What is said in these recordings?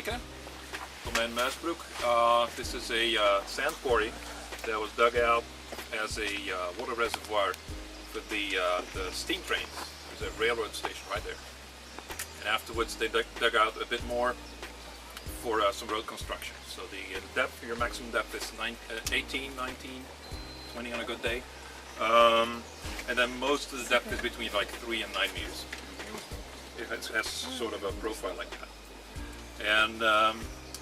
Spreken from Muisbroek. This is a sand quarry that was dug out as a water reservoir for the steam trains. There's a railroad station right there. And afterwards they dug out a bit more for some road construction. So the depth, your maximum depth is 18, 19, 20 on a good day. And then most of the depth is between like 3 and 9 meters. It has sort of a profile like that. And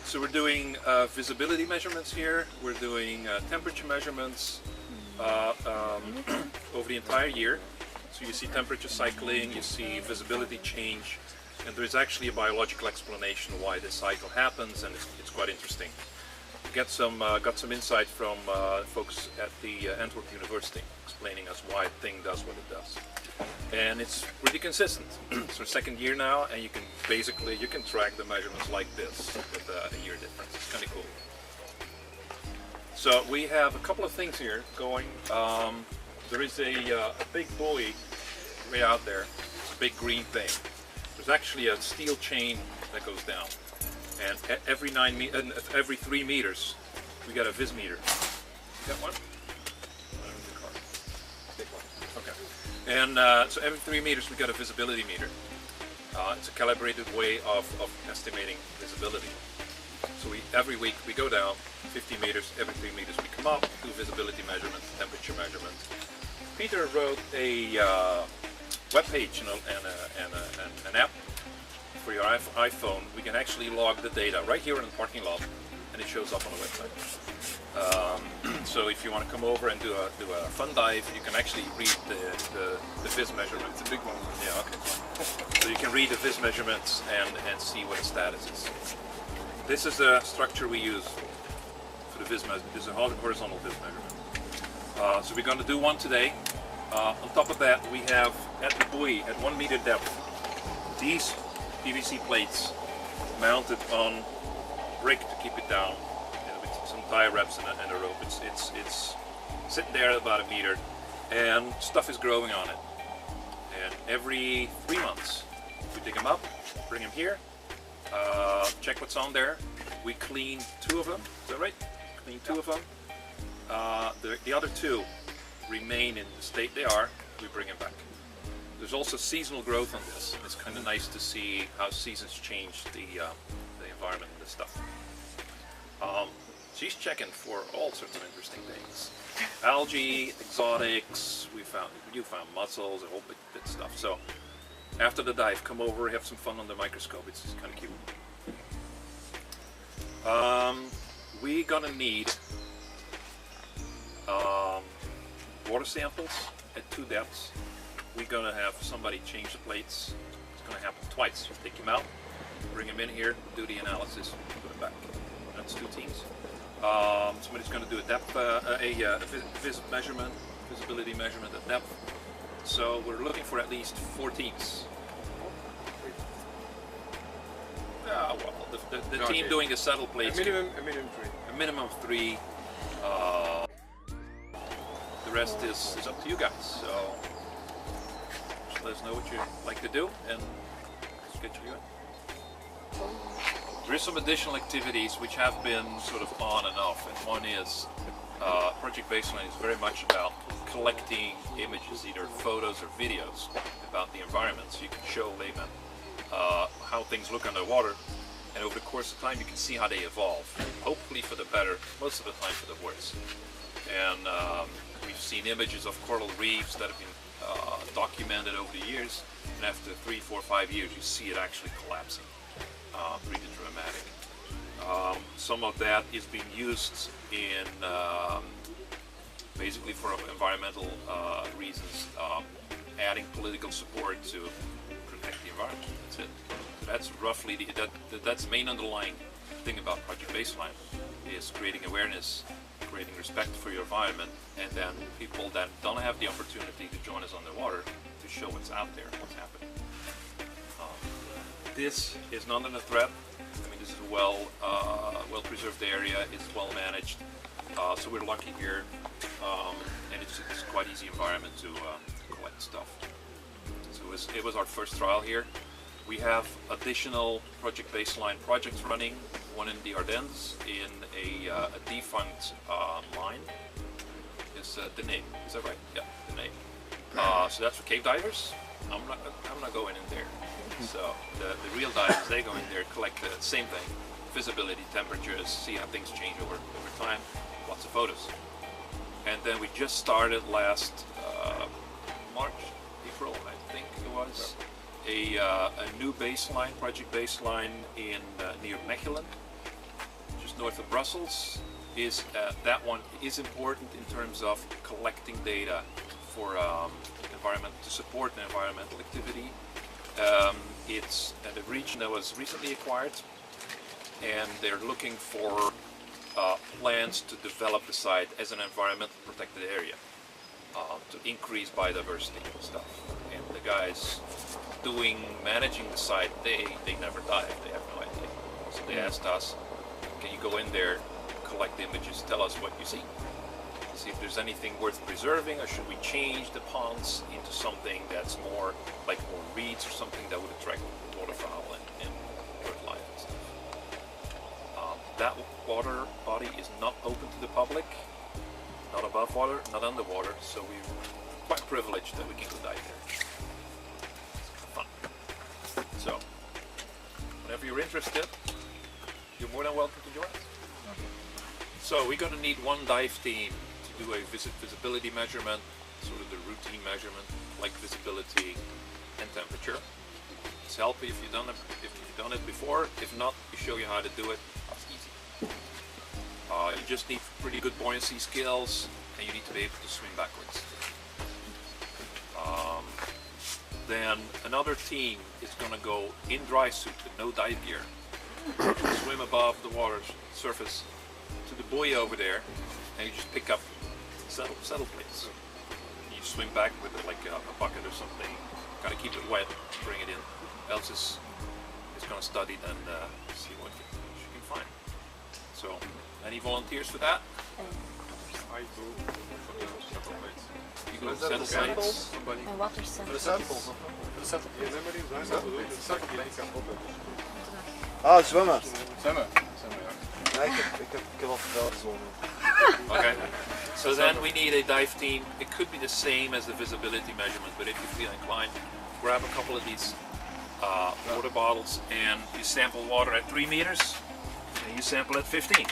so we're doing visibility measurements here. We're doing temperature measurements over the entire year. So you see temperature cycling, you see visibility change, and there's actually a biological explanation why this cycle happens, and it's quite interesting. Got some insight from folks at the Antwerp University explaining us why a thing does what it does. And it's really consistent. So second year now, and you can track the measurements like this with a year difference. It's kind of cool. So we have a couple of things here going. There is a big buoy way out there. It's a big green thing. There's actually a steel chain that goes down. And every 3 meters, we got a vis meter. You got one? Okay. And so every 3 meters, we got a visibility meter. It's a calibrated way of estimating visibility. So every week we go down 50 meters. Every 3 meters we come up, do visibility measurements, temperature measurements. Peter wrote a web page and an app. For your iPhone, we can actually log the data right here in the parking lot, and it shows up on the website. So if you want to come over and do a fun dive, you can actually read the vis measurements. It's a big one. Yeah, okay. So you can read the vis measurements and see what the status is. This is the structure we use for the vis measurement. This is a horizontal vis measurement. So we're going to do one today. On top of that, we have at the buoy at 1 meter depth these PVC plates mounted on brick to keep it down, with some tie wraps and a rope. It's sitting there at about 1 meter, and stuff is growing on it. And every 3 months, we dig them up, bring them here, check what's on there. We clean 2 of them. Is that right? Clean 2 of them. The other 2 remain in the state they are. We bring them back. There's also seasonal growth on this. It's kind of nice to see how seasons change the environment and this stuff. She's checking for all sorts of interesting things. Algae, exotics, you found mussels, a whole bit of stuff. So after the dive, come over, have some fun on the microscope. It's just kind of cute. We're gonna need water samples at 2 depths. We're going to have somebody change the plates. It's going to happen twice. You take them out, bring them in here, do the analysis, put them back. That's 2 teams. Somebody's going to do a depth, visibility measurement at depth. So we're looking for at least 4 teams. Well, the team doing the settle plates. A minimum 3. A minimum of 3. The rest is up to you guys. So let us know what you like to do and schedule you in. There is some additional activities which have been sort of on and off, and one is Project Baseline is very much about collecting images, either photos or videos about the environment, so you can show laymen how things look underwater, and over the course of time you can see how they evolve, hopefully for the better, most of the time for the worse. And we've seen images of coral reefs that have been documented over the years, and after 3, 4, 5 years you see it actually collapsing. Pretty dramatic. Some of that is being used in basically for environmental reasons, adding political support to protect the environment. That's it. So that's roughly that's the main underlying thing about Project Baseline, is creating awareness, creating respect for your environment, and then people that don't have the opportunity to join us underwater to show what's out there, what's happening. This is not under threat. I mean, this is a well-preserved area. It's well managed, so we're lucky here, and it's quite easy environment to collect stuff. So it was our first trial here. We have additional Project Baseline projects running, one in the Ardennes in a defunct mine. Is the name, is that right? Yeah, the name. So that's for cave divers. I'm not going in there. So the real divers, they go in there, collect the same thing, visibility, temperatures, see how things change over time, lots of photos. And then we just started last March, April, I think it was, a new baseline, Project Baseline in near Mechelen, just north of Brussels. That one is important in terms of collecting data for environment to support the environmental activity. It's a region that was recently acquired, and they're looking for plans to develop the site as an environmental protected area to increase biodiversity and stuff. And the guys managing the site, they never dive, they have no idea. So they asked us, can you go in there, collect images, tell us what you see if there's anything worth preserving, or should we change the ponds into something that's more like more reeds or something that would attract waterfowl and bird life and stuff. That water body is not open to the public, not above water, not underwater, so we're quite privileged that we can go dive there. It's fun. So, whenever you're interested, you're more than welcome to join us. So we're going to need one dive team to do a visibility measurement, sort of the routine measurement, like visibility and temperature. It's helpful if you've done it before. If not, we show you how to do it. It's easy. You just need pretty good buoyancy skills, and you need to be able to swim backwards. Then another team is going to go in dry suit with no dive gear, swim above the water surface to the buoy over there, and you just pick up settle plates. You swim back with it like a bucket or something. Gotta keep it wet, bring it in. Else it's gonna study and see what you can find. So, any volunteers for that? I do. You go settle plates. En water samples. Ah, zwemmen. Zwemmen. Nee, ik heb al verteld gezwommen. Okay. So then we need a dive team. It could be the same as the visibility measurement, but if you feel inclined, grab a couple of these water bottles and you sample water at 3 meters and you sample at 15.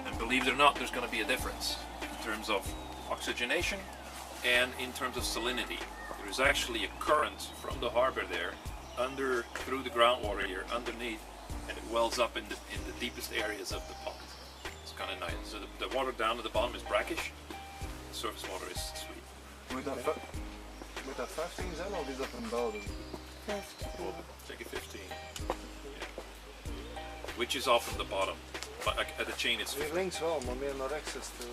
And believe it or not, there's going to be a difference in terms of oxygenation and in terms of salinity. There is actually a current from the harbor there through the groundwater here underneath, and it wells up in the deepest areas of the pond. It's kind of nice. So the water down at the bottom is brackish. The surface water is sweet. Moet dat 15 zijn of is dat een bodem? 15. We'll take a 15. Yeah. Which is often the bottom. But at the chain it's 15. Links wel, maar meer naar rechts is het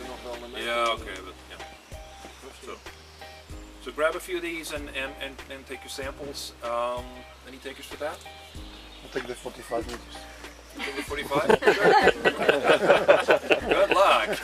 nog wel een meter. Yeah, okay, but yeah. So grab a few of these and take your samples. Any takers for that? I'll take the 45 meters. Take the 45? Good luck.